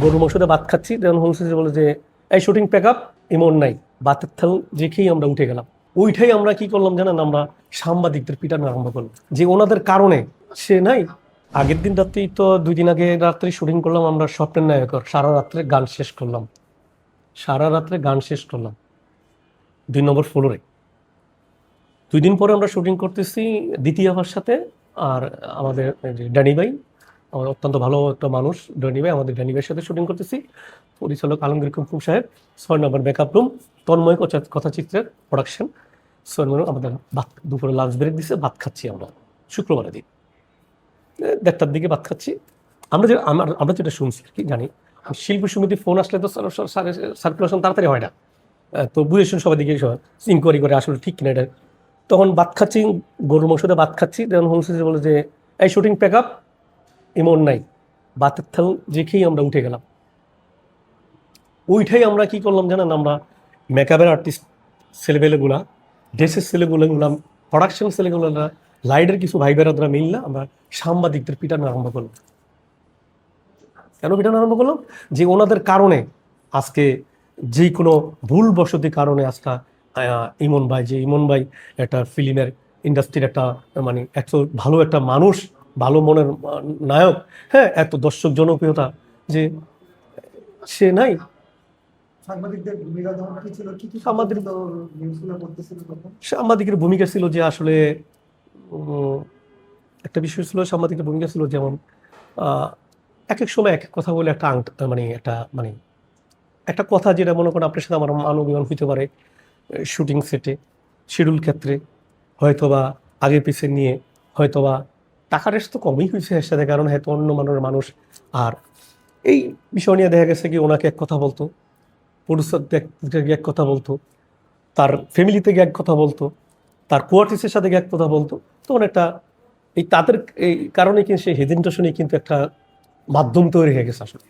গরুর মাংসতে ভাত খাচ্ছি, তখন হোম মিনিস্টার বলে যে এই শুটিং প্যাক আপ, ইমন নাই, ভাতের থাল রেখেই আমরা উঠে গেলাম। ওইটাই আমরা কি করলাম জানেন, আমরা সাংবাদিকদের পিটানো আরম্ভ করলাম যে ওনাদের কারণে সে নাই। আগের দিন রাত্রেই তো 2 দিন আগে রাত্রে শুটিং করলাম আমরা স্বপ্নের নায়কর, সারা রাত্রে গান শেষ করলাম, সারা রাত্রে গান শেষ করলাম 2 নম্বর ফ্লোরে। 2 দিন পরে আমরা শুটিং করতেছি দ্বিতীয় আবার সাথে। আর আমাদের যে ড্যানি ভাই, আমার অত্যন্ত ভালো একটা মানুষ ড্যানি ভাই, আমাদের ড্যানি ভাইয়ের সাথে শুটিং করতেছি। পরিচালক আলমগীর কুমকুম সাহেব, 6 নম্বর ব্যাকআপ রুম, তন্ময় কথাচিত্রের প্রোডাকশন। 6 নম্বর আমাদের ভাত, দুপুরে লাঞ্চ ব্রেক দিছে, ভাত খাচ্ছি আমরা শুক্রবারের দিন 1:30টার দিকে ভাত খাচ্ছি। আমরা যেটা শুনছি আর কি জানি, শিল্পী সমিতি ফোন আসলে তো সার্কুলেশন তাড়াতাড়ি হয় না, তো বুঝে শুনে সবাই দিকে ইনকোয়ারি করে আসলে ঠিক কিনা এটা। তখন ভাত খাচ্ছি, গরুর মাংসতে ভাত খাচ্ছি, তখন হোম মিনিস্টার বলে যে এই শুটিং প্যাক আপ, ইমন নাই, ভাতের থাল রেখেই আমরা উঠে গেলাম। ওইটাই আমরা কি করলাম জানেন, আমরা মেকআপের আর্টিস্ট ছেলেপেলেগুলা, ড্রেসের ছেলেগুলা, প্রোডাকশন ছেলেগুলা, লাইটের কিছু ভাই বেরাদরা মিললে আমরা সাংবাদিকদের পিটানো আরম্ভ করলাম। কেন পিটানো আরম্ভ করলাম? যে ওনাদের কারণে আজকে যে কোনো ভুল বসতি কারণে আজকে ইমন ভাই একটা ফিল্মের ইন্ডাস্ট্রির একটা মানে এত ভালো একটা মানুষ, ভালো মনের নায়ক, হ্যাঁ, এত দর্শক জনপ্রিয়তা, যে সে নাই। সাংবাদিকদের ভূমিকা তখন কি ছিল? কি সাংবাদিক নিউজগুলো করতেছিল তখন? সাংবাদিকের ভূমিকা ছিল যে আসলে উম, একটা বিষয় ছিল, সাংবাদিকের ভূমিকা ছিল যেমন আহ, এক এক সময় এক এক কথা বলে একটা মানে একটা কথা যেটা মনে করেন আপনার সাথে আমার মানবিমান হইতে পারে শুটিং সেটে, শিডিউল ক্ষেত্রে, হয়তোবা আগে পিছিয়ে নিয়ে, হয়তোবা টাকার রেস তো কমই হয়েছে এর সাথে, কারণ হয়তো অন্য মানুষ। আর এই বিষয় নিয়ে দেখা গেছে কি ওনাকে এক কথা বলতো, প্রডিউসার এক কথা বলতো, তার ফ্যামিলি থেকে এক কথা বলতো, তার কোয়ার্টিসের সাথে এক কথা বলতো। তখন একটা এই তাদের এই কারণে কিন্তু সেই হেজিটেশনে কিন্তু একটা মাধ্যম তৈরি হয়ে গেছে আসলে।